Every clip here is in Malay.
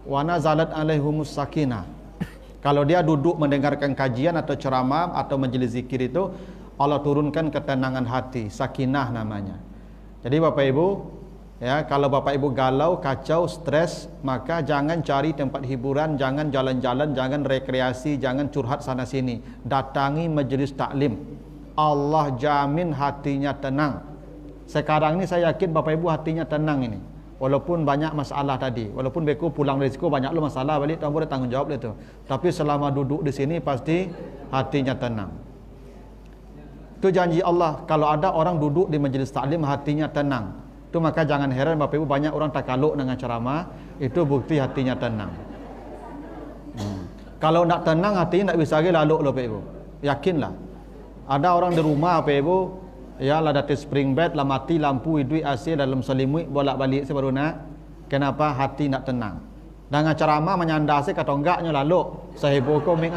wa nazalat alaihumus sakinah. Kalau dia duduk mendengarkan kajian atau ceramah atau majelis zikir itu, Allah turunkan ketenangan hati, sakinah namanya. Jadi Bapak Ibu, ya, kalau Bapak Ibu galau, kacau, stres, maka jangan cari tempat hiburan, jangan jalan-jalan, jangan rekreasi, jangan curhat sana sini. Datangi majelis taklim. Allah jamin hatinya tenang. Sekarang ini saya yakin Bapak Ibu hatinya tenang ini. Walaupun banyak masalah tadi, walaupun beku pulang dari situ banyak lo masalah balik, tuan boleh tanggung jawab itu. Tapi selama duduk di sini pasti hatinya tenang. Itu janji Allah. Kalau ada orang duduk di majelis taklim hatinya tenang, itu maka jangan heran Bapak Ibu banyak orang takaluk dengan ceramah. Itu bukti hatinya tenang. Kalau nak tenang hatinya tak bisa lagi lalu loh Bapak Ibu. Yakinlah. Ada orang di rumah Bapak Ibu, ya lah datang spring bed, lah mati lampu, hidui AC dalam selimut, bolak-balik saya baru nak. Kenapa hati nak tenang? Dengan ceramah menyandar saya kata enggaknya lalu sahibul komik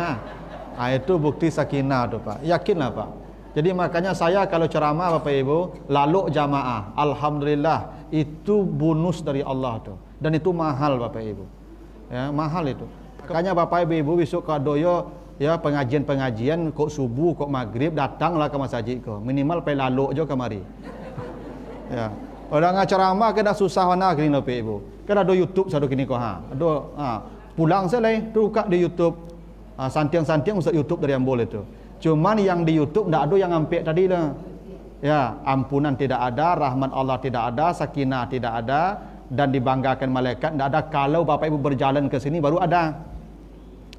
itu bukti sakinah tu Pak. Yakinlah Pak. Jadi makanya saya kalau ceramah Bapak Ibu lalu jamaah, alhamdulillah itu bonus dari Allah tu. Dan itu mahal Bapak Ibu. Ya, mahal itu. Makanya Bapak Ibu besok kadoyo ya pengajian-pengajian kok subuh kok maghrib datanglah ke masjid kok. Minimal pe lalu jo kemari. Ya. Orang ceramah kena susah mana gini Bapak Ibu. Kena do YouTube satu kini kok pulang saya lai buka di YouTube. Santiang-santiang usah YouTube dari Ambol itu. Cuman yang di YouTube tidak ada yang ampe tadi lah. Ya, ampunan tidak ada, rahmat Allah tidak ada, sakinah tidak ada, dan dibanggakan malaikat tidak ada. Kalau Bapak Ibu berjalan ke sini baru ada.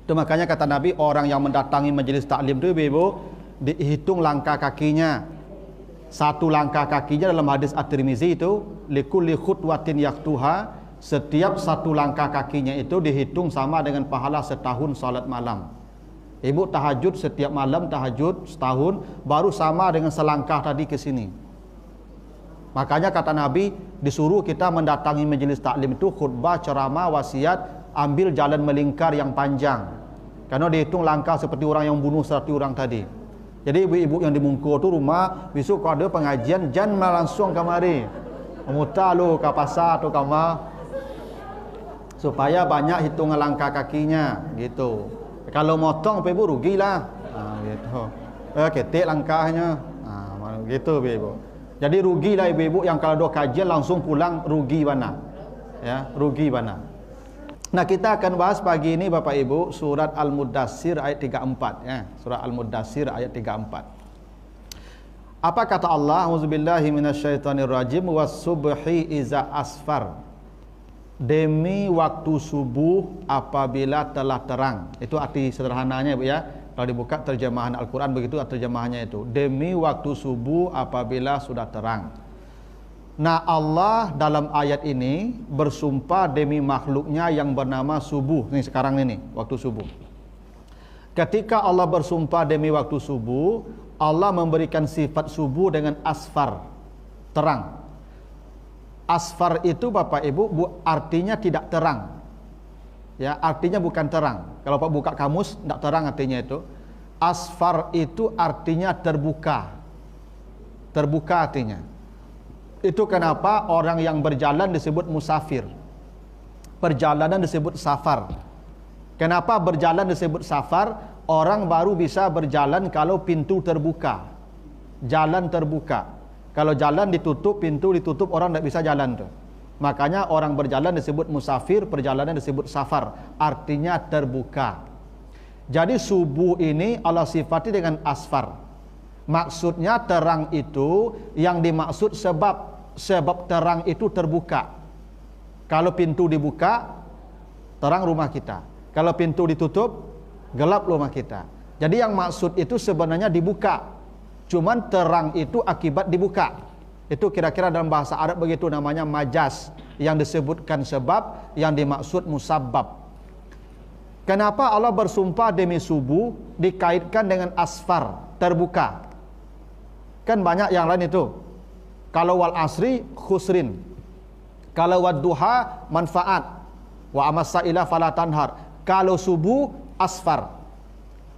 Itu makanya kata Nabi, orang yang mendatangi majelis taklim itu Ibu, dihitung langkah kakinya. Satu langkah kakinya dalam hadis At-Tirmizi itu, likulli khutwatin yaktuha, setiap satu langkah kakinya itu dihitung sama dengan pahala setahun salat malam. Ibu tahajud setiap malam, tahajud setahun, baru sama dengan selangkah tadi ke sini. Makanya kata Nabi, disuruh kita mendatangi majelis taklim itu khutbah, ceramah, wasiat, ambil jalan melingkar yang panjang. Karena dihitung langkah seperti orang yang bunuh 100 orang tadi. Jadi ibu-ibu yang di Mungko tu rumah, besok kalau ada pengajian, jangan langsung kamari. Muta lu ke pasar tu kama, supaya banyak hitungan langkah kakinya, gitu. Kalau motong Ibu rugilah. Gitu. Ketik langkahnya. Gitu Ibu. Jadi rugilah ibu-ibu yang kalau dua kajian langsung pulang, rugi mana? Ya, rugi mana? Nah, kita akan bahas pagi ini Bapak Ibu surat Al-Muddatsir ayat 34 ya. Surat Al-Muddatsir ayat 34. Apa kata Allah? Auzubillahi minasyaitonirrajim was-subhi iza asfar. Demi waktu subuh apabila telah terang. Itu arti sederhananya Bu ya. Kalau dibuka terjemahan Al-Quran begitu terjemahannya itu. Demi waktu subuh apabila sudah terang. Nah, Allah dalam ayat ini bersumpah demi makhluknya yang bernama subuh. Ini sekarang ini waktu subuh. Ketika Allah bersumpah demi waktu subuh, Allah memberikan sifat subuh dengan asfar, terang. Asfar itu Bapak Ibu artinya tidak terang. Ya, artinya bukan terang. Kalau Pak buka kamus tidak terang artinya itu. Asfar itu artinya terbuka. Terbuka artinya. Itu kenapa orang yang berjalan disebut musafir. Perjalanan disebut safar. Kenapa berjalan disebut safar? Orang baru bisa berjalan kalau pintu terbuka. Jalan terbuka. Kalau jalan ditutup, pintu ditutup, orang tidak bisa jalan tuh. Makanya orang berjalan disebut musafir, perjalanan disebut safar. Artinya terbuka. Jadi subuh ini Allah sifati dengan asfar. Maksudnya terang itu yang dimaksud sebab terang itu terbuka. Kalau pintu dibuka, terang rumah kita. Kalau pintu ditutup, gelap rumah kita. Jadi yang maksud itu sebenarnya dibuka. Cuman terang itu akibat dibuka. Itu kira-kira dalam bahasa Arab begitu namanya majaz. Yang disebutkan sebab, yang dimaksud musabbab. Kenapa Allah bersumpah demi subuh dikaitkan dengan asfar, terbuka? Kan banyak yang lain itu. Kalau wal asri khusrin. Kalau wad duha manfaat. Wa amasaila fala tanhar. Kalau subuh asfar.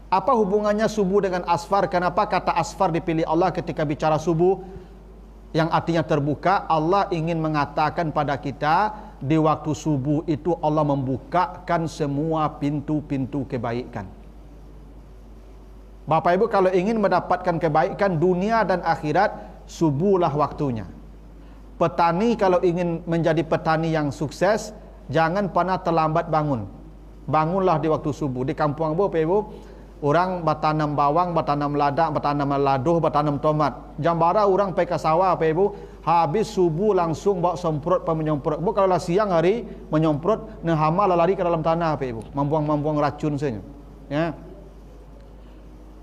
Apa hubungannya subuh dengan asfar? Kenapa kata asfar dipilih Allah ketika bicara subuh yang artinya terbuka? Allah ingin mengatakan pada kita di waktu subuh itu Allah membukakan semua pintu-pintu kebaikan. Bapak Ibu kalau ingin mendapatkan kebaikan dunia dan akhirat, subuhlah waktunya. Petani kalau ingin menjadi petani yang sukses, jangan pernah terlambat bangun. Bangunlah di waktu subuh. Di kampung Bapak Ibu, orang bertanam bawang, bertanam ladak, bertanam laduh, bertanam tomat. Jambara orang pergi ke sawah Bapak Ibu, habis subuh langsung bawa semprot menyemprot. Bu kalau lah siang hari menyemprot, hama lari ke dalam tanah Bapak Ibu, membuang racun saja. Ya.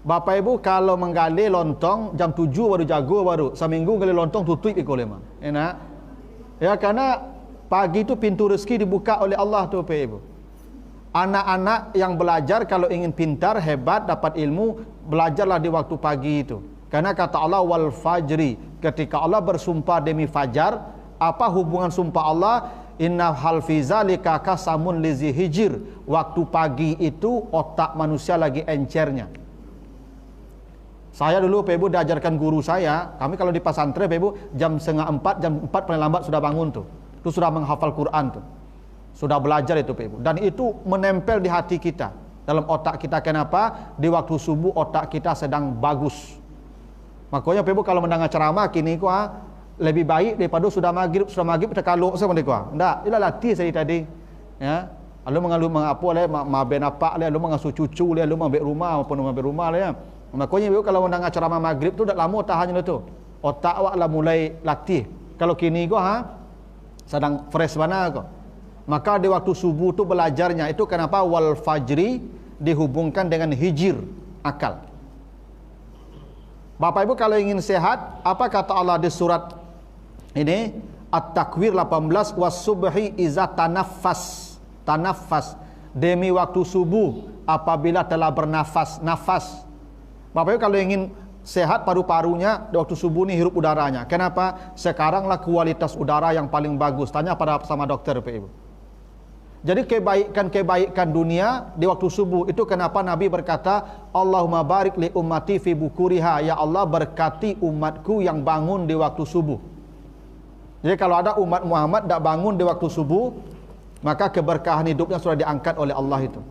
Bapak Ibu kalau menggali lontong jam 7 baru jago baru. Seminggu gali lontong tutup ikut lema. Enak. Ya karena pagi itu pintu rezeki dibuka oleh Allah tu Bapak Ibu. Anak-anak yang belajar kalau ingin pintar, hebat, dapat ilmu, belajarlah di waktu pagi itu. Karena kata Allah wal fajri, ketika Allah bersumpah demi fajar, apa hubungan sumpah Allah? Inna hal fi zalika qasamun lizi hijr. Waktu pagi itu otak manusia lagi encernya. Saya dulu Pak Ibu diajarkan guru saya, kami kalau di pesantren Pak Ibu jam 3:30, jam 4 paling lambat sudah bangun tuh. Itu sudah menghafal Quran tuh. Sudah belajar itu Pak Ibu. Dan itu menempel di hati kita, dalam otak kita. Kenapa? Di waktu subuh otak kita sedang bagus. Makanya Pak Ibu kalau mendengar ceramah kini lebih baik daripada sudah maghrib kita kaluk sama dia. Enggak, itulah latih saya tadi. Ya. Lalu mengalu mengapo le maben apa le, lalu mengasuh cucu le, lalu mabek rumah maupun mabek rumah le ya. Makanya Ibu kalau mendengar ceramah maghrib tu dak lama tahannya tu. Otak awak lah mulai latih. Kalau kini sedang fresh mana kau. Maka di waktu subuh tu belajarnya itu kenapa wal fajri dihubungkan dengan hijir, akal. Bapak Ibu kalau ingin sehat, apa kata Allah di surat ini At-Takwir 18, was-subhi iza tanaffas. Tanaffas demi waktu subuh apabila telah bernafas, nafas. Bapak Ibu kalau ingin sehat paru-parunya di waktu subuh ni hirup udaranya. Kenapa? Sekaranglah kualitas udara yang paling bagus. Tanya pada sama dokter Bapak Ibu. Jadi kebaikan dunia di waktu subuh itu kenapa Nabi berkata Allahumma barik li ummati fi bukuriha, ya Allah berkati umatku yang bangun di waktu subuh. Jadi kalau ada umat Muhammad tak bangun di waktu subuh, maka keberkahan hidupnya sudah diangkat oleh Allah itu.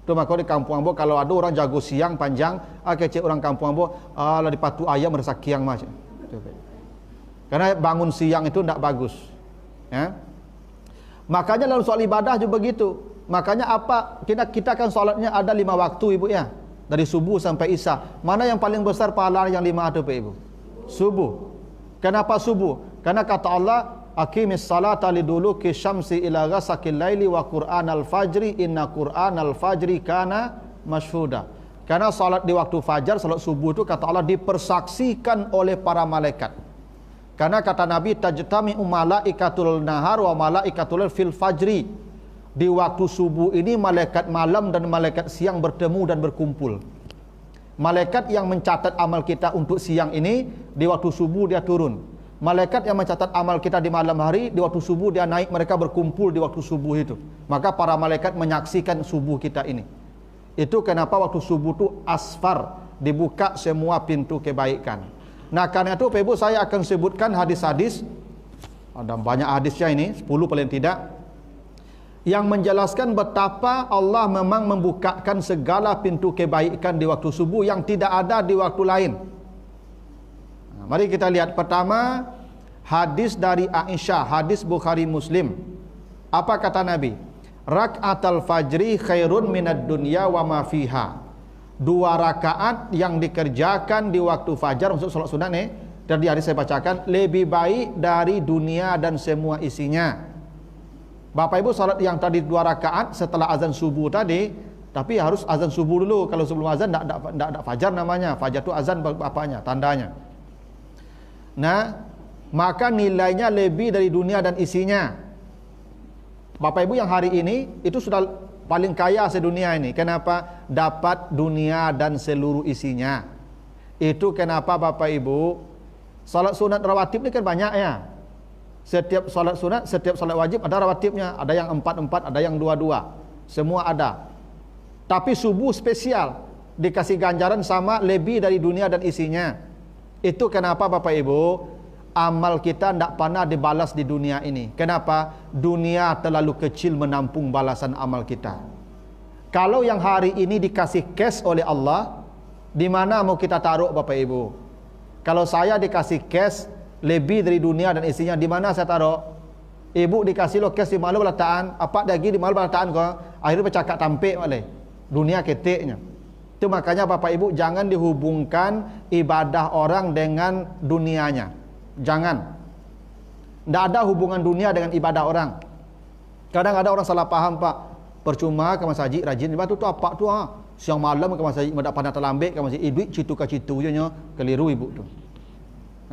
Itu maka di kampung Ambo kalau ada orang jago siang panjang, kecil orang kampung Ambo lah dipatu ayam meresak kiang macam. Karena bangun siang itu tidak bagus. Ya. Makanya dalam soal ibadah juga begitu. Makanya apa kita kan solatnya ada 5 waktu Ibu ya. Dari subuh sampai isya. Mana yang paling besar pahala yang 5 itu Pak Ibu? Subuh. Kenapa subuh? Karena kata Allah, aqimis salata liduluki syamsi ila ghasaqil laili wa qur'anal fajri inna qur'anal fajri kana masyhuda. Karena salat di waktu fajar, salat subuh itu kata Allah dipersaksikan oleh para malaikat. Karena kata Nabi tajtami'u malaikatul nahar wa malaikatul fil fajri. Di waktu subuh ini malaikat malam dan malaikat siang bertemu dan berkumpul. Malaikat yang mencatat amal kita untuk siang ini di waktu subuh dia turun. Malaikat yang mencatat amal kita di malam hari di waktu subuh dia naik, mereka berkumpul di waktu subuh itu. Maka para malaikat menyaksikan subuh kita ini. Itu kenapa waktu subuh itu asfar, dibuka semua pintu kebaikan. Nah karena itu Pak Ibu saya akan sebutkan hadis-hadis, ada banyak hadisnya ini, 10 paling tidak, yang menjelaskan betapa Allah memang membukakan segala pintu kebaikan di waktu subuh yang tidak ada di waktu lain. Nah, mari kita lihat pertama hadis dari Aisyah, hadis Bukhari Muslim. Apa kata Nabi? Rak'atul fajri khairun minad dunya wa ma fiha. 2 rakaat yang dikerjakan di waktu fajar, maksud salat sunat nih, dan di hari saya bacakan lebih baik dari dunia dan semua isinya. Bapak Ibu salat yang tadi 2 rakaat setelah azan subuh tadi, tapi harus azan subuh dulu. Kalau sebelum azan tidak fajar namanya. Fajar itu azan apanya? Tandanya. Nah, maka nilainya lebih dari dunia dan isinya. Bapak Ibu yang hari ini itu sudah paling kaya sedunia ini. Kenapa? Dapat dunia dan seluruh isinya. Itu kenapa Bapak Ibu salat sunat rawatib ini kan banyak ya. Setiap salat sunat, setiap salat wajib ada rawatibnya. Ada yang 4-4, ada yang 2-2. Semua ada. Tapi subuh spesial, dikasih ganjaran sama lebih dari dunia dan isinya. Itu kenapa Bapak Ibu amal kita tidak pernah dibalas di dunia ini. Kenapa? Dunia terlalu kecil menampung balasan amal kita. Kalau yang hari ini dikasih cash oleh Allah, di mana mau kita taruh Bapak Ibu? Kalau saya dikasih cash lebih dari dunia dan isinya, di mana saya taruh? Ibu dikasih lo cash di mana belataan, apa lagi di mana belataan kau? Akhirnya bercakap tampik oleh dunia ketiknya. Itu makanya Bapak Ibu jangan dihubungkan ibadah orang dengan dunianya. Jangan. Tidak ada hubungan dunia dengan ibadah orang. Kadang ada orang salah paham, Pak. Percuma ke masjid rajin ibadah tu apa tu ha? Siang malam ke masjid mendak pandai terlambat ke masjid, duit citu ke citu je nya, keliru ibu tu.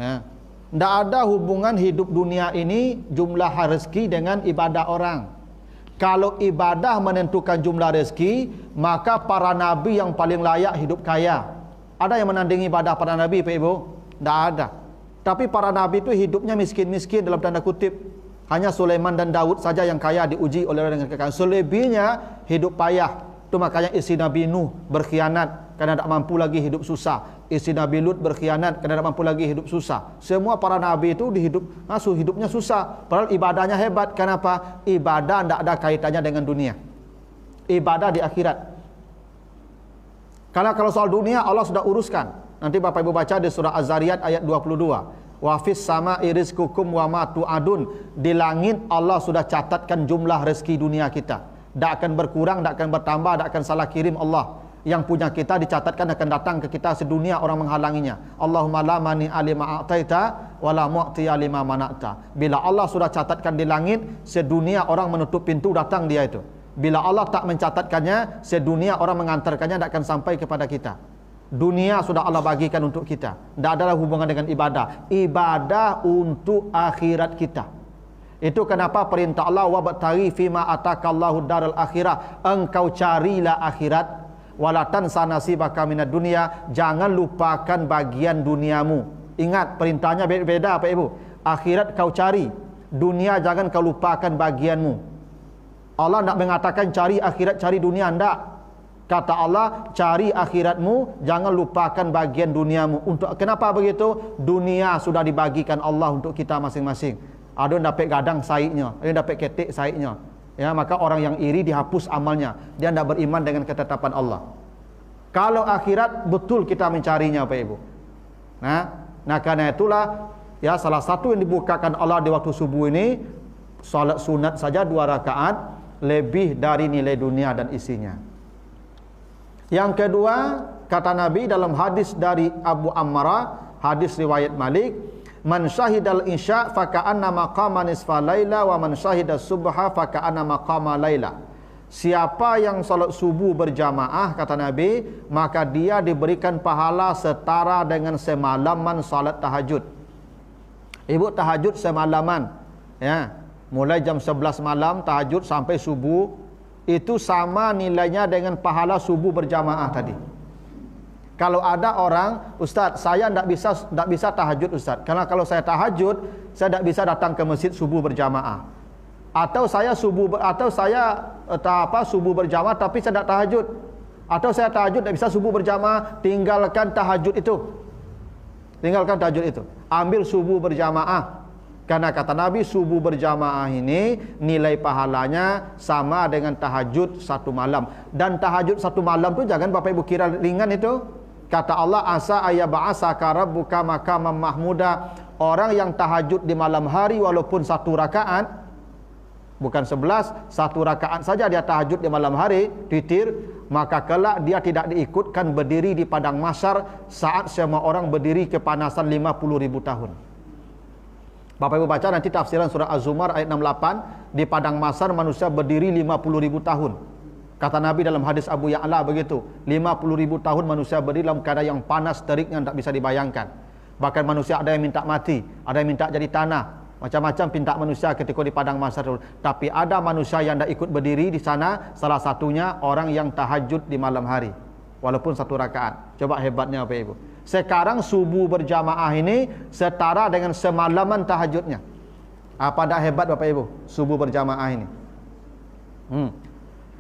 Ya. Tidak ada hubungan hidup dunia ini jumlah rezeki dengan ibadah orang. Kalau ibadah menentukan jumlah rezeki, maka para nabi yang paling layak hidup kaya. Ada yang menandingi ibadah para nabi, Pak Ibu? Tidak ada. Tapi para nabi itu hidupnya miskin-miskin dalam tanda kutip. Hanya Sulaiman dan Daud saja yang kaya diuji oleh orang dengan kekayaan. Selebihnya hidup payah. Itu makanya istri Nabi Nuh berkhianat karena tidak mampu lagi hidup susah. Istri Nabi Lut berkhianat karena tidak mampu lagi hidup susah. Semua para nabi itu hidupnya susah. Padahal ibadahnya hebat. Kenapa? Ibadah tidak ada kaitannya dengan dunia. Ibadah di akhirat. Karena kalau soal dunia Allah sudah uruskan. Nanti Bapak Ibu baca di surah Az-Zariyat ayat 22. Wa fis sama'i rizqukum wa ma tu'adun. Di langit Allah sudah catatkan jumlah rezeki dunia kita. Tak akan berkurang, tak akan bertambah, tak akan salah kirim Allah. Yang punya kita dicatatkan akan datang ke kita sedunia orang menghalanginya. Allahumma la mani alima a'taita wa la mu'ti alima mana'ta. Bila Allah sudah catatkan di langit, sedunia orang menutup pintu datang dia itu. Bila Allah tak mencatatkannya, sedunia orang mengantarkannya tak akan sampai kepada kita. Dunia sudah Allah bagikan untuk kita. Tak adalah hubungan dengan ibadah. Ibadah untuk akhirat kita. Itu kenapa perintah Allah wabtaghi fima atakallahu daral akhirah. Engkau carilah akhirat, wala tansa nasibaka minad dunya. Jangan lupakan bagian duniamu. Ingat perintahnya beda Pak Ibu. Akhirat kau cari, dunia jangan kau lupakan bagianmu. Allah tidak mengatakan cari akhirat cari dunia, tidak. Kata Allah cari akhiratmu, jangan lupakan bagian duniamu. Untuk kenapa begitu? Dunia sudah dibagikan Allah untuk kita masing-masing. Ada yang dapat gadang saiknya, ada yang dapat ketik saiknya. Ya, maka orang yang iri dihapus amalnya. Dia tidak beriman dengan ketetapan Allah. Kalau akhirat betul kita mencarinya, Pak Ibu. Nah karena itulah ya salah satu yang dibukakan Allah di waktu subuh ini, salat sunat saja 2 rakaat lebih dari nilai dunia dan isinya. Yang kedua, kata Nabi dalam hadis dari Abu Ammarah, hadis riwayat Malik, man syahidal isya faka'anna maqama nisfa laila wa man syahidas subha faka'anna maqama laila. Siapa yang salat subuh berjamaah, kata Nabi, maka dia diberikan pahala setara dengan semalaman salat tahajud. Ibu tahajud semalaman, ya, mulai jam 11 malam tahajud sampai subuh, itu sama nilainya dengan pahala subuh berjamaah tadi. Kalau ada orang, Ustaz, saya tidak bisa tahajud Ustaz. Karena kalau saya tahajud, saya tidak bisa datang ke masjid subuh berjamaah. Atau saya subuh berjamaah tapi saya tidak tahajud. Atau saya tahajud tidak bisa subuh berjamaah, tinggalkan tahajud itu. Tinggalkan tahajud itu. Ambil subuh berjamaah. Karena kata Nabi subuh berjamaah ini nilai pahalanya sama dengan tahajud 1 malam. Dan tahajud 1 malam tu jangan Bapak Ibu kira ringan itu. Kata Allah asa ayyab'asaka rabbuka maqaman mahmuda. Orang yang tahajud di malam hari walaupun 1 rakaat, bukan 11, 1 rakaat saja dia tahajud di malam hari, witir, maka kelak dia tidak diikutkan berdiri di padang mahsyar saat semua orang berdiri kepanasan 50.000 tahun. Bapak Ibu baca nanti tafsiran surah Az-Zumar ayat 68, di padang mahsyar manusia berdiri 50.000 tahun. Kata Nabi dalam hadis Abu Ya'la begitu, 50.000 tahun manusia berdiri dalam keadaan yang panas teriknya tak bisa dibayangkan. Bahkan manusia ada yang minta mati, ada yang minta jadi tanah, macam-macam pinta manusia ketika di padang mahsyar. Tapi ada manusia yang tak ikut berdiri di sana, salah satunya orang yang tahajud di malam hari, walaupun 1 rakaat. Coba hebatnya Bapak Ibu. Sekarang subuh berjamaah ini setara dengan semalaman tahajudnya. Apa dah hebat Bapak Ibu subuh berjamaah ini?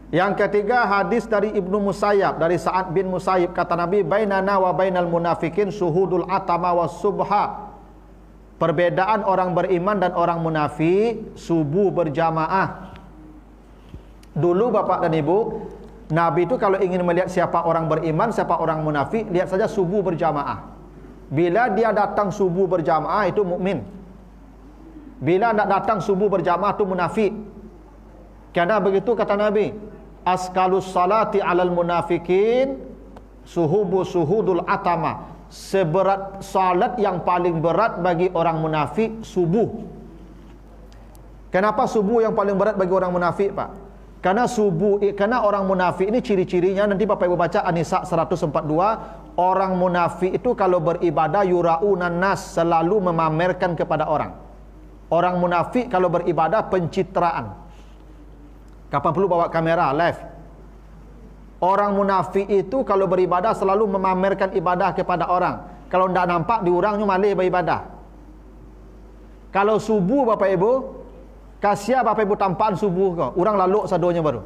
Yang ketiga hadis dari Ibnu Musayyab, dari Sa'ad bin Musayyib, kata Nabi bainana wa bainal munafikin suhudul atama was subha. Perbedaan orang beriman dan orang munafik, subuh berjamaah. Dulu Bapak dan Ibu, Nabi itu kalau ingin melihat siapa orang beriman, siapa orang munafik, lihat saja subuh berjamaah. Bila dia datang subuh berjamaah itu mukmin. Bila nak datang subuh berjamaah itu munafik. Karena begitu kata Nabi, askalus salati alal munafikin suhudul atama. Seberat salat yang paling berat bagi orang munafik subuh. Kenapa subuh yang paling berat bagi orang munafik, Pak? Karena orang munafik ini ciri-cirinya, nanti Bapak Ibu baca An-Nisa 142, orang munafik itu kalau beribadah yuraunan nas, selalu memamerkan kepada orang. Orang munafik kalau beribadah pencitraan. Kapan perlu bawa kamera live. Orang munafik itu kalau beribadah selalu memamerkan ibadah kepada orang. Kalau tidak nampak diorangnya malih beribadah. Kalau subuh Bapak Ibu, kasihan Bapak Ibu tampaan subuh kau, orang laluk sadonya baru.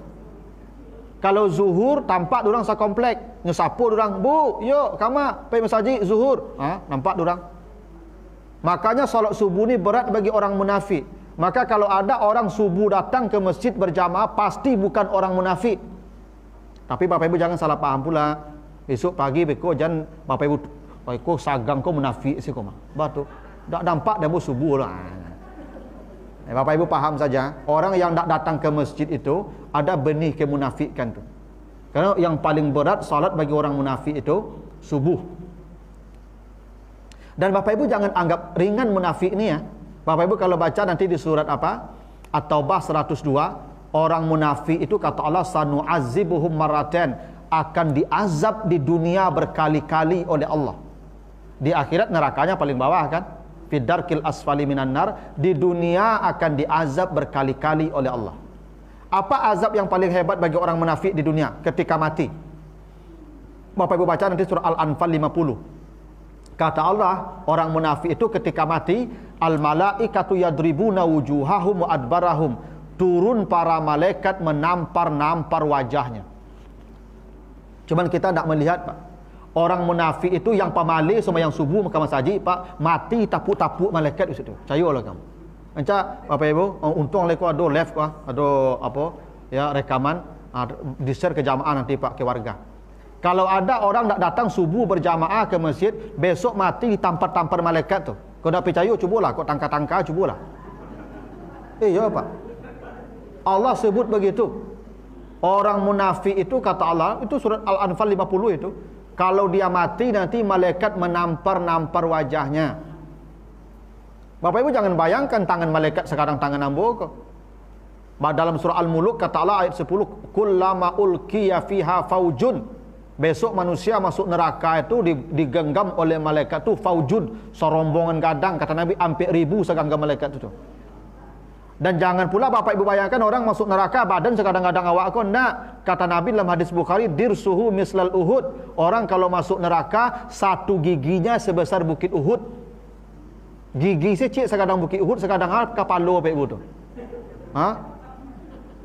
Kalau zuhur tampak diorang sakomplek, nyesapu diorang, "Bu, yuk kama pergi masjid zuhur." Nampak diorang. Makanya solat subuh ni berat bagi orang munafik. Maka kalau ada orang subuh datang ke masjid berjamaah, pasti bukan orang munafik. Tapi Bapak Ibu jangan salah paham pula. Besok pagi beko jangan Bapak Ibu sagang kau munafik sih kau mah. Batu. Tak nampak dah subuh lah. Bapak Ibu paham saja, orang yang tak datang ke masjid itu ada benih kemunafikan tu. Karena yang paling berat salat bagi orang munafik itu subuh. Dan Bapak Ibu jangan anggap ringan munafik ni ya. Bapak Ibu kalau baca nanti di surat apa? At-Taubah 102, orang munafik itu kata Allah sanu'azibuhum maratan, akan diazab di dunia berkali-kali oleh Allah. Di akhirat nerakanya paling bawah kan? Fidarkil asfali minan nar, di dunia akan diazab berkali-kali oleh Allah. Apa azab yang paling hebat bagi orang munafik di dunia ketika mati? Bapak Ibu baca nanti surah Al-Anfal 50. Kata Allah, orang munafik itu ketika mati, al malaikatu yadribuna wujuhahum wa adbarahum, turun para malaikat menampar-nampar wajahnya. Cuman kita tidak melihat, Pak. Orang munafik itu yang pamali sama yang subuh maka masjid, Pak, mati tapuk-tapuk malaikat di situ. Cayolah kamu. Encak Bapak Ibu, untung leko ada live ada apa ya rekaman, di-share ke jamaah nanti Pak ke warga. Kalau ada orang tak datang subuh berjamaah ke masjid, besok mati ditampar-tampar malaikat tu. Kau tak percaya cubalah, kau tangka-tangka cubalah. Ya Pak. Allah sebut begitu. Orang munafik itu kata Allah, itu surat Al-Anfal 50 itu, kalau dia mati nanti malaikat menampar-nampar wajahnya. Bapak Ibu jangan bayangkan tangan malaikat sekarang tangan ambo kok. Dalam surah Al-Muluk kata Allah ayat 10, kullama ulqiya fiha faujun. Besok manusia masuk neraka itu digenggam oleh malaikat itu faujun, serombongan gadang, kata Nabi hampir 1000 segenggam malaikat itu. Dan jangan pula Bapak Ibu bayangkan orang masuk neraka badan sekadang-kadang awak kau. Nak, kata Nabi dalam hadis Bukhari, dirsuhu mislal Uhud. Orang kalau masuk neraka satu giginya sebesar bukit Uhud. Gigi secik sekadang bukit Uhud, sekadang kapalo Bapak Ibu tu.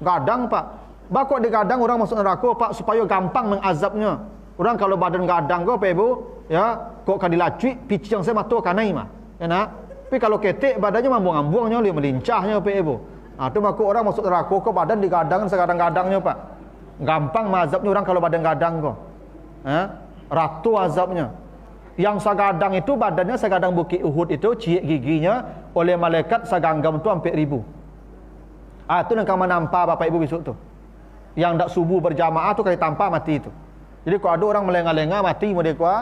Gadang Pak. Bakok digadang orang masuk neraka Pak supaya gampang mengazabnya. Orang kalau badan gadang kau Bapak Ibu, ya, kok kan dilacui picing saya matu kanai mah. Ya nak. Tapi kalau ketek badannya mambung-ambungnya, dia melincahnya Pak Ibu. Itu maka orang masuk neraka kok badan digadang sekadang-kadangnya Pak. Gampang mazabnya orang kalau badan gadang kok. Ratu azabnya. Yang segadang itu badannya segadang bukit Uhud itu, ciek giginya oleh malaikat seganggam itu hampir 1000. Itu yang kamu nampak Bapak Ibu besok tu. Yang tak subuh berjamaah tu kali tanpa mati itu. Jadi kalau ada orang melengah-lengah mati model kuah,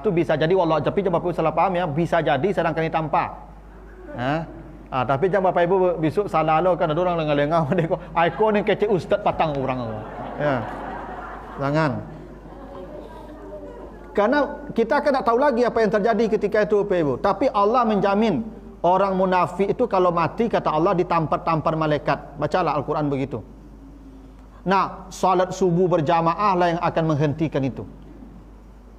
tu bisa jadi wallah, tapi jangan Bapak Ibu salah paham ya, bisa jadi sedang kali tanpa. Tapi jangan Bapak Ibu besok salah lo kan ada orang lengah-lengah model kuah. Ikon yang kecil ustaz patang orang. Ya. Jangan. Karena kita kan tak tahu lagi apa yang terjadi ketika itu Bapak Ibu. Tapi Allah menjamin orang munafik itu kalau mati kata Allah ditampar-tampar malaikat. Bacalah Al-Quran begitu. Nah, salat subuh berjamaah lah yang akan menghentikan itu.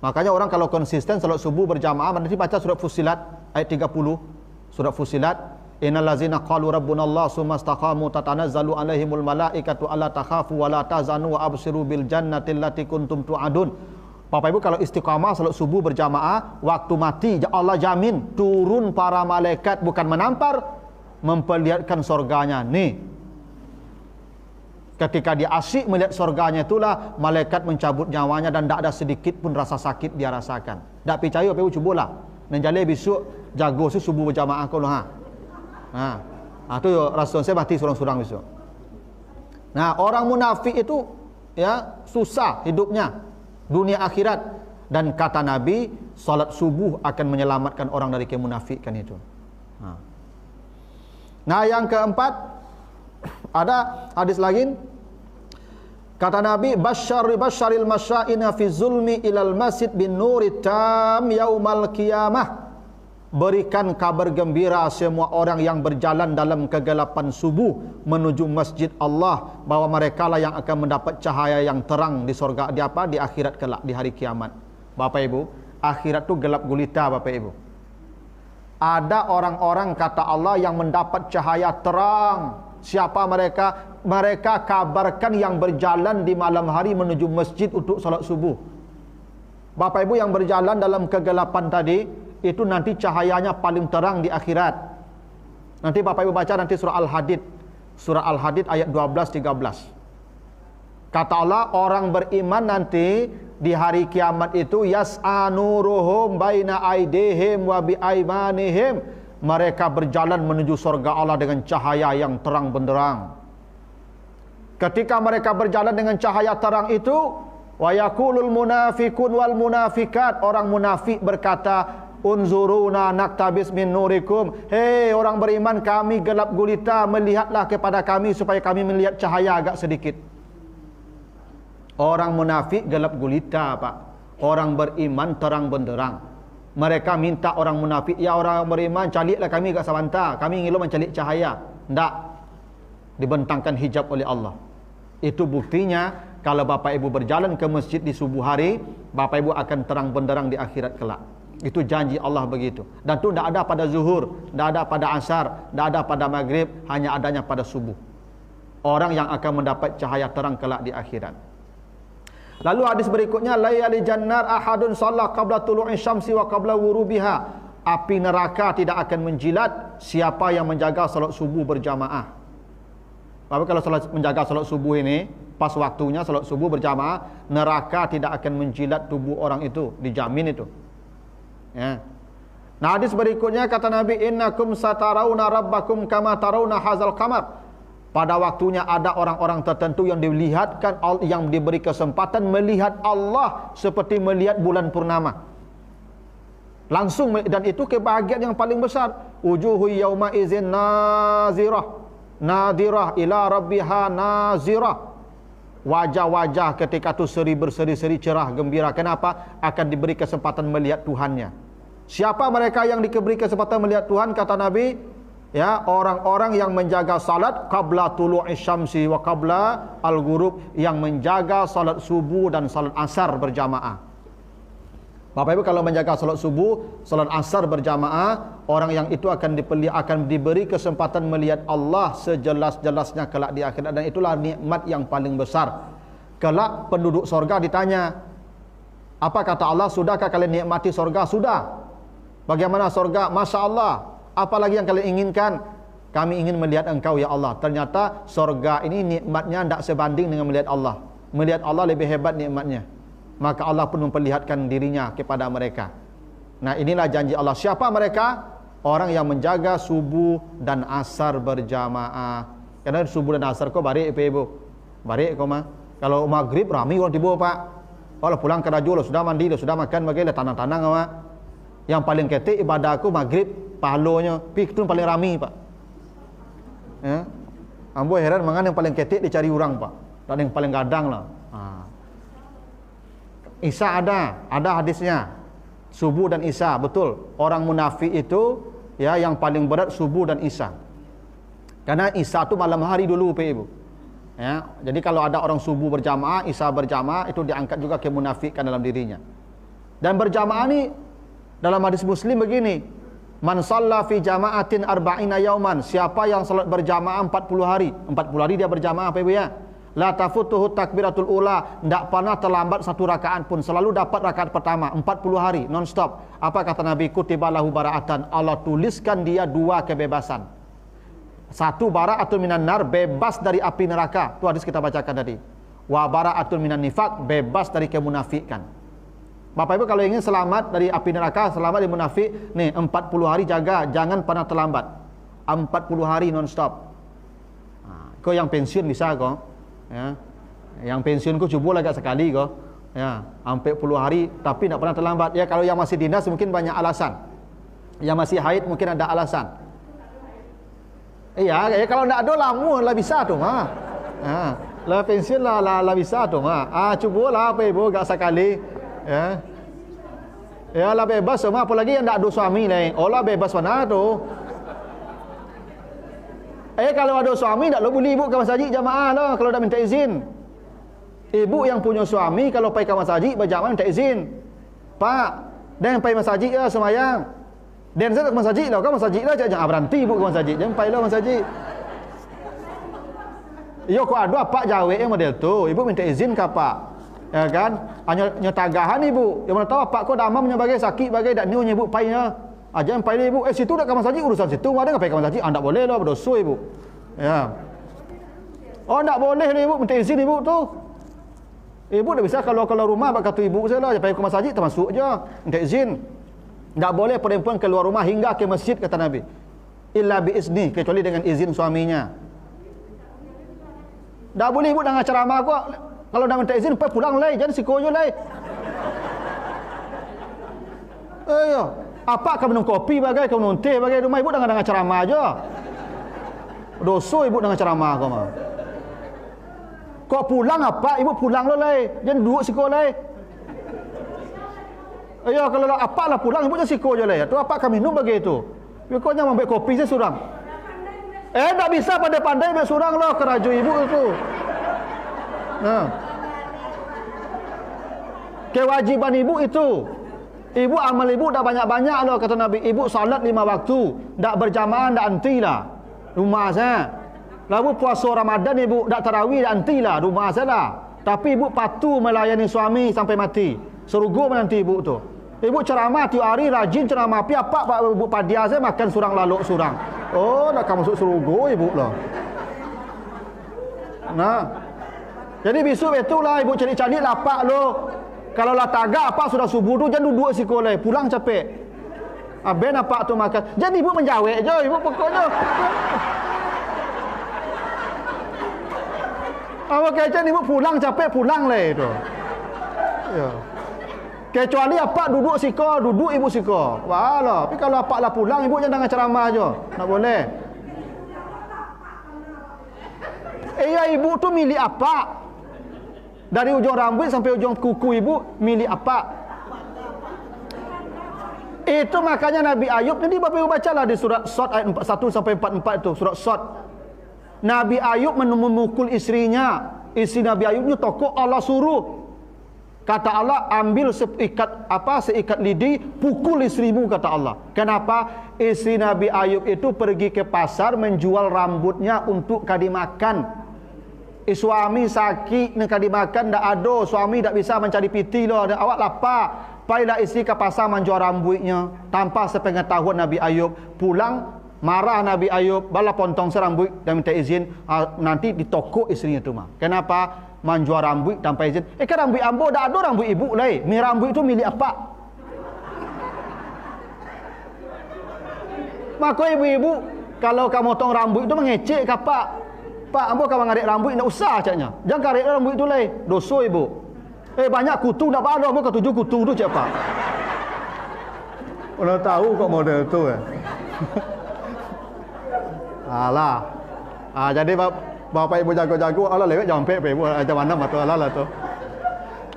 Makanya orang kalau konsisten salat subuh berjamaah, nanti baca surat Fussilat ayat 30. Surat Fussilat, innal ladzina qalu rabbunallahu tsumma istaqamu tatanazzalu alaihimul malaikatu alla takhafu wa la tahzanu wa abshiru bil jannati allati kuntum tu'adun. Bapak Ibu kalau istiqamah salat subuh berjamaah, waktu mati Allah jamin turun para malaikat bukan menampar, memperlihatkan surganya. Nih, ketika dia asyik melihat surganya itulah malaikat mencabut nyawanya dan tak ada sedikit pun rasa sakit dia rasakan. Tak percaya Bapak Ibu cubalah. Dan jale besok jago subuh berjamaah kau lah. Tu rasul saya mati surang-surang besok. Nah, orang munafik itu ya susah hidupnya dunia akhirat, dan kata Nabi salat subuh akan menyelamatkan orang dari kemunafikan itu. Nah, yang keempat ada hadis lagi kata Nabi basyaril masyaina fi zulmi ilal masjid bin nuri tam yaumal qiyamah. Berikan kabar gembira semua orang yang berjalan dalam kegelapan subuh menuju masjid Allah, bahwa mereka lah yang akan mendapat cahaya yang terang di surga, di akhirat kelak, di hari kiamat. Bapak Ibu, akhirat tu gelap gulita Bapak Ibu. Ada orang-orang kata Allah yang mendapat cahaya terang. Siapa mereka? Mereka kabarkan yang berjalan di malam hari menuju masjid untuk salat subuh. Bapak Ibu yang berjalan dalam kegelapan tadi, itu nanti cahayanya paling terang di akhirat. Nanti Bapak Ibu baca nanti surah Al-Hadid. Surah Al-Hadid ayat 12-13. Kata Allah, orang beriman nanti di hari kiamat itu yas'a nuruhum baina aidihim wa bi aimanihim. Mereka berjalan menuju surga Allah dengan cahaya yang terang benderang. Ketika mereka berjalan dengan cahaya terang itu, wa yaqulul munafiqun wal munafikat, orang munafik berkata, unzuruna naktabis min nurikum. Hei orang beriman, kami gelap gulita, melihatlah kepada kami supaya kami melihat cahaya agak sedikit. Orang munafik gelap gulita Pak. Orang beriman terang benderang. Mereka minta orang munafik, ya orang beriman caliklah kami kat Sabanta, kami ingin mencalik cahaya. Tak, dibentangkan hijab oleh Allah. Itu buktinya kalau Bapak Ibu berjalan ke masjid di subuh hari, Bapak Ibu akan terang benderang di akhirat kelak. Itu janji Allah begitu. Dan itu tidak ada pada zuhur, tidak ada pada asar, tidak ada pada maghrib, hanya adanya pada subuh. Orang yang akan mendapat cahaya terang kelak di akhirat. Lalu hadis berikutnya, layali jannar ahadun shalla qabla tulu'i syamsi wa qabla wurubiha. Api neraka tidak akan menjilat siapa yang menjaga salat subuh berjamaah. Tapi kalau menjaga salat subuh ini pas waktunya salat subuh berjamaah, neraka tidak akan menjilat tubuh orang itu, dijamin itu. Ya. Nah, hadis berikutnya kata Nabi, innakum satarawna rabbakum kama tarawna hazal qamar. Pada waktunya ada orang-orang tertentu yang dilihatkan, yang diberi kesempatan melihat Allah seperti melihat bulan purnama. Langsung, dan itu kebahagiaan yang paling besar. Wujuhu yauma izin nazirah, nadirah ila rabbiha nazirah. Wajah-wajah ketika itu berseri-seri cerah gembira. Kenapa? Akan diberi kesempatan melihat Tuhannya. Siapa mereka yang diberi kesempatan melihat Tuhan? Kata Nabi, ya, orang-orang yang menjaga salat qabla tulu'i syamsi wa qabla al-ghurub, yang menjaga salat subuh dan salat asar berjamaah. Bapak Ibu kalau menjaga salat subuh, salat asar berjamaah, orang yang itu akan diberi kesempatan melihat Allah sejelas-jelasnya kelak di akhirat, dan itulah nikmat yang paling besar. Kelak penduduk sorga ditanya, apa kata Allah? Sudahkah kalian nikmati sorga? Sudah. Bagaimana sorga? Masya Allah. Apa lagi yang kalian inginkan? Kami ingin melihat engkau ya Allah. Ternyata sorga ini nikmatnya tidak sebanding dengan melihat Allah. Melihat Allah lebih hebat nikmatnya. Maka Allah pun memperlihatkan dirinya kepada mereka. Nah, inilah janji Allah. Siapa mereka? Orang yang menjaga subuh dan asar berjamaah. Karena subuh dan asar kau barik ibu. Barik kau mah. Kalau maghrib ramai orang tiba Pak. Kalau pulang ke Rajul sudah mandi, sudah makan bagaimana tanang-tanang awak. Yang paling ketik ibadah aku maghrib, pahalonya, pik tu paling rami Pak. Ya. Ambo heran mangan yang paling ketik dicari orang Pak. Dan yang paling gadang lah. Isya ada hadisnya. Subuh dan Isya, betul. Orang munafik itu ya yang paling berat subuh dan Isya. Karena Isya itu malam hari dulu Pak Ibu. Ya, jadi kalau ada orang subuh berjamaah, Isya berjamaah, itu diangkat juga kemunafikan dalam dirinya. Dan berjamaah ini dalam hadis Muslim begini, man shalla fi jama'atin arba'ina yauman, siapa yang salat berjamaah 40 hari. 40 hari dia berjamaah Pak Ibu ya. La tafutuhu takbiratul ula, tidak pernah terlambat satu rakaat pun, selalu dapat rakaat pertama 40 hari non stop. Apa kata Nabi? Kutibalahu bara'atan, Allah tuliskan dia 2 kebebasan. 1 bara'atun minan nar, bebas dari api neraka. Itu hadis kita bacakan tadi. Wa bara'atun minan nifaq, bebas dari kemunafikan. Bapak Ibu kalau ingin selamat dari api neraka, selamat dari munafik, nih 40 hari jaga, jangan pernah terlambat. 40 hari non stop. Kau yang pensiun bisa kok. Ya. Yang pensiun ku cuba agak sekali kau. Ya, sampai 10 hari tapi tak pernah terlambat. Ya kalau yang masih dinas mungkin banyak alasan. Yang masih haid mungkin ada alasan. Iya, ya kalau tak ada lama lah bisa tu ha. Ha, lah pensiun lah bisa tu ha. Cubalah apa ibu agak sekali. Ya. Ya lah bebas semua apalagi yang tak ada suami ni. Oh lah bebas mana tu. Kalau ada suami tak boleh ibu ke masjid jamaah lah kalau tak minta izin. Ibu yang punya suami kalau pergi ke masjid berjamaah minta izin. Pak, dan pergi masjid lah semayang. Dan saya ke masjid lah, ke masjid lah jangan berhenti ibu ke masjid. Jangan pergi lah masjid. Yo kau ada pak jawab yang model tu, ibu minta izin ke pak. Ya kan? Hanya tagahan ibu. Yang mana tahu pak kau damam bagai sakit bagai dak niunya ibu painya. Jangan pergi ibu. Situ dak ke masjid urusan situ. Ada enggak pergi ke masjid? Tak boleh lah berdosa ibu. Ya. Oh tak boleh ni ibu minta izin ibu tu. Ibu dah bisa kalau rumah bak kata ibu saya lah pergi ke masjid termasuk je minta izin. Tak boleh perempuan keluar rumah hingga ke masjid kata Nabi. Illa bi izni, kecuali dengan izin suaminya. Tak boleh ibu dengan ceramah kok. Kalau dah minta izin pulang lai, jangan sikoyo lai. Apa kau minum kopi bagai, kau minum teh bagai rumah ibu dengan ceramah aja. Dosa ibu dengan ceramah kau mah. Kau pulang apa? Ibu pulang lo lai. Jangan duduk siko lai. Kalau apa lah pulang ibu jangan siko je lai. Tu apa kau minum bagi itu? Kau jangan ambil kopi saya surang. Tak bisa pandai-pandai ambil surang lo keraju ibu itu. Nah. Kewajiban ibu itu. Ibu amal ibu dah banyak-banyak loh kata Nabi. Ibu salat 5 waktu, dak berjamaah dak antilah. Rumah saya. Lalu puasa Ramadan ibu dak tarawih dak antilah rumah saya lah. Tapi ibu patuh melayani suami sampai mati. Surga menanti ibu tu. Ibu ceramah tiap hari rajin ceramah. Pi apa pak ibu padia saya makan surang laluk surang. Oh, nak masuk surga ibu lah. Nah. Jadi besok itulah ibu cari-cari lapak lo. Kalau lah tagak apa sudah subuh tu jangan duduk sekolah, pulang capek. Ben apa tu makan. Jadi ibu menjawab je, ibu pokoknya. Apa kecen ibu pulang capek pulang lah itu. Ya. Kecuali apa duduk siko, duduk ibu siko. Walah, tapi kalau apa lah pulang ibu jangan dengan ceramah aja. Tak boleh. Ibu tu milik apa? Dari ujung rambut sampai ujung kuku ibu milik apa? Itu makanya Nabi Ayub, jadi Bapak Ibu bacalah di surat Shad ayat 41 sampai 44 itu, surat Shad. Nabi Ayub memukul istrinya. Istri Nabi Ayub ni tokoh Allah suruh. Kata Allah, ambil seikat lidi, pukul istrimu kata Allah. Kenapa? Istri Nabi Ayub itu pergi ke pasar menjual rambutnya untuk dimakan. Suami sakit nak dimakan dak ada, suami tak bisa mencari piti lo, awak lapar. Pailah isteri ke pasar menjual rambutnya tanpa sepengetahuan Nabi Ayub. Pulang marah Nabi Ayub, bala pontong serambut dan minta izin, nanti ditokok istrinya tu mah. Kenapa? Menjual rambut tanpa izin. Kan rambut ambo dak ada rambut ibu lai. Mi rambut itu milik apa? Maka ibu-ibu kalau kamu potong rambut itu mengecek ke apa? Pak, ambo kalau ngarik rambut tak usah caknya. Jangan ngarik rambut itu lai. Dosa ibu. Banyak kutu tak ada, ambo ketujuh kutu tu cak pak. Orang tahu kok model tu Alah. Jadi bapak ibu jago-jago, Allah lewat jampe pe ibu macam mana matu Allah lah tu.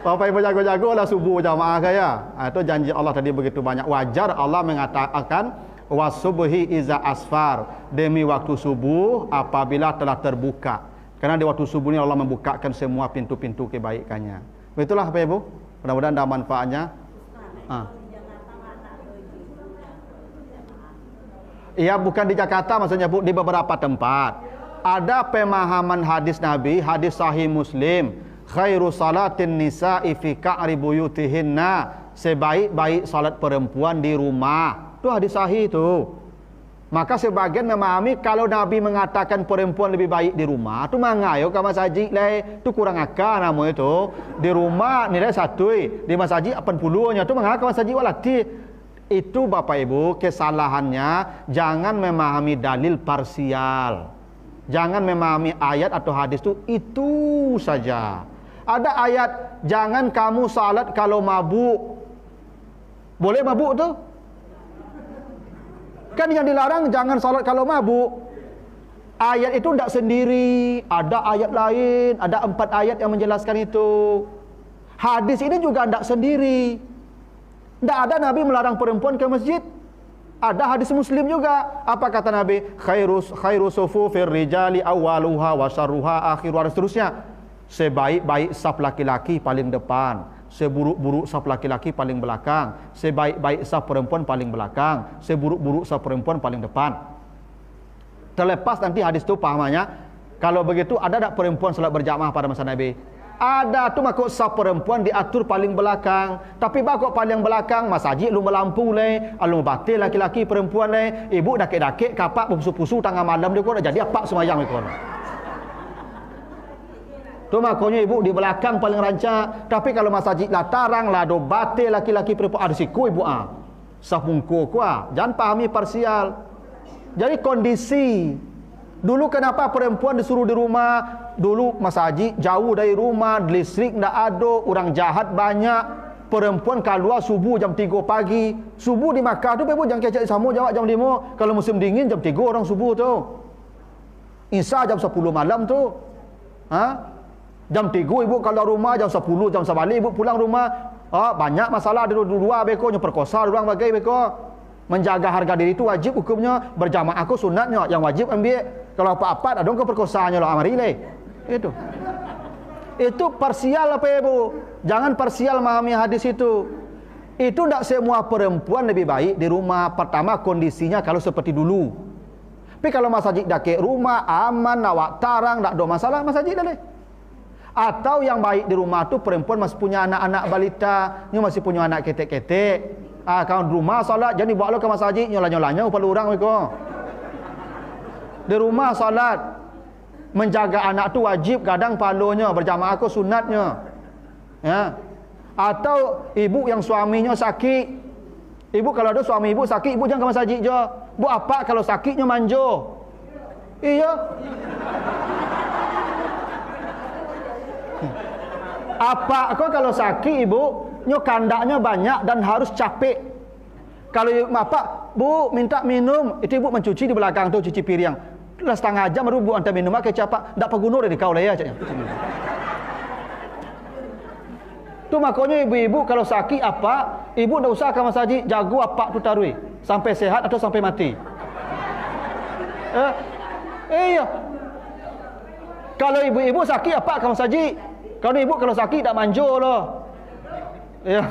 Bapak ibu jago-jago lah subuh jamaah kaya. Itu janji Allah tadi begitu banyak. Wajar Allah mengatakan wasubhi iza asfar, demi waktu subuh apabila telah terbuka. Karena di waktu subuh ni Allah membukakan semua pintu-pintu kebaikannya. Itulah Bapak Ibu. Mudah-mudahan ada manfaatnya. Iya, bukan di Jakarta maksudnya Bu, di beberapa tempat. ada pemahaman hadis Nabi, hadis sahih Muslim, khairu salatin nisa'i fi ka'ri buyutihinna, sebaik-baik salat perempuan di rumah. Itu hadis sahih itu. Maka sebagian memahami kalau Nabi mengatakan perempuan lebih baik di rumah, tu mangayo ke masjid lah, tu kurang akal nama itu. Di rumah nilai 1, di masjid 80-nya, tu mengapa ke masjid walati. Itu Bapak Ibu kesalahannya, jangan memahami dalil parsial. Jangan memahami ayat atau hadis itu saja. Ada ayat jangan kamu salat kalau mabuk. Boleh mabuk tu? Kan yang dilarang jangan salat kalau mabuk. Ayat itu tidak sendiri, ada ayat lain, ada 4 ayat yang menjelaskan itu. Hadis ini juga tidak sendiri. Tidak ada Nabi melarang perempuan ke masjid. Ada hadis Muslim juga. Apa kata Nabi? Khairu sufufir rijali awwaluha wa syarruha akhiruha, dan seterusnya. Sebaik-baik saf laki-laki paling depan, seburuk-buruk saf laki-laki paling belakang, sebaik-baik saf perempuan paling belakang, seburuk-buruk saf perempuan paling depan. Terlepas nanti hadis itu pahamannya. Kalau begitu ada tak perempuan salat berjamaah pada masa Nabi? Ada, tu makuk saf perempuan diatur paling belakang. Tapi bakok paling belakang masjid lu melampu le, alu batil laki-laki perempuan le, ibu dakik-dakik kapak berpusu-pusu tengah malam dia kau dah jadi apa semayang dia kau. Tu makanya ibu di belakang paling rancak. Tapi kalau masjid lah tarang lah do batil laki-laki perempuan ada siku ibu saf mungku kuah. Jangan pahami parsial. Jadi kondisi dulu kenapa perempuan disuruh di rumah? Dulu masjid jauh dari rumah, listrik tidak ada, orang jahat banyak. Perempuan keluar subuh jam 3 pagi. Subuh di Makkah tu ibu jangan kecek sama jawab jam 5. Kalau musim dingin jam 3 orang subuh tu. Isya jam 10 malam tu. Jam 3 ibu kalau rumah, jam 10 jam sebalik ibu pulang rumah. Banyak masalah di luar beko, perkosa orang bagai beko. Menjaga harga diri itu wajib hukumnya. Berjamaah aku sunatnya, yang wajib ambil. Kalau apa-apa ada ke perkosanya lo amari le. Itu parsial apa ibu? Jangan parsial memahami hadis itu. Itu tidak semua perempuan lebih baik di rumah. Pertama kondisinya kalau seperti dulu. Tapi kalau masjid dakik rumah aman, awak tarang, tak ada masalah masjid dah le. Atau yang baik di rumah tu perempuan masih punya anak-anak balita, ni masih punya anak ketek-ketek. Kalau di rumah salat jadi bawa lo ke masjid nyola-nyolanya upah orang mereka. Di rumah salat menjaga anak tu wajib, kadang palonya berjamaah aku sunatnya. Ya. Atau ibu yang suaminya sakit. Ibu kalau ada suami ibu sakit, ibu jangan ke masjid je. Bu apa kalau sakitnya manjo? Iya. Apa kau kalau sakit ibu, nyo kandaknya banyak dan harus capek. Kalau apa, bu minta minum, itu ibu mencuci di belakang tu, cuci piring. Lah setengah jam baru bu hantar minum ke capak, ndak pegunur dari kau lah ya caknya. Tu makanya ibu-ibu kalau sakit apa, ibu ndak usah ke masjid, jago apa tu tarui sampai sehat atau sampai mati. Iya. Kalau ibu-ibu sakit apa ke masjid? Kalau ibu kalau sakit tak manjo loh. Ya.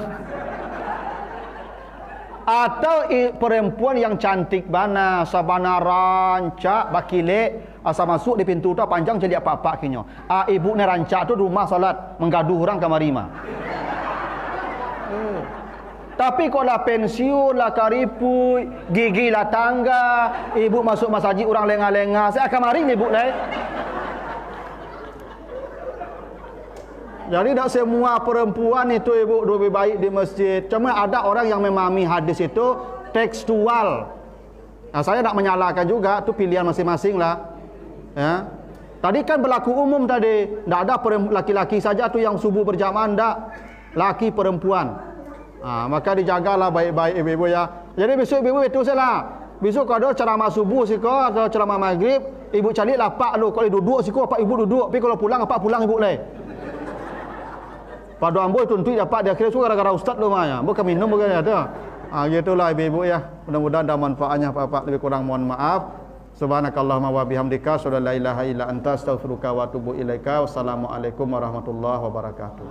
Atau perempuan yang cantik bana, sabana rancak bakile, asa masuk di pintu tu panjang jadi apa-apa kinyo. Ibu ni rancak tu rumah salat, menggaduh orang kamarima. Tapi kalau lah pensiun lah karipu, gigi lah tangga, ibu masuk masjid orang lengah-lengah, saya akan mari ibu lah. Jadi tak semua perempuan itu ibu lebih baik di masjid. Cuma ada orang yang memahami hadis itu tekstual. Saya tak menyalahkan juga, itu pilihan masing-masing lah. Ya. Tadi kan berlaku umum tadi, tak ada laki-laki saja tu yang subuh berjamaah, tak. Laki perempuan. Maka dijagalah baik-baik ibu-ibu ya. Jadi besok ibu-ibu itu salah. Besok kalau ada ceramah subuh siko atau ceramah maghrib, ibu cari lapak lu. Kalau duduk siko apa ibu duduk. Tapi kalau pulang apa pulang ibu leh. Pada ambo tuntut dapat dia kira suka gara-gara ustaz lu mah ya. Bukan minum bukan ada. Gitulah ibu-ibu ya. Mudah-mudahan ada manfaatnya apa-apa, lebih kurang mohon maaf. Subhanakallahumma wa bihamdika asyhadu an la ilaha illa anta astaghfiruka wa atubu ilaika. Wassalamualaikum warahmatullahi wabarakatuh.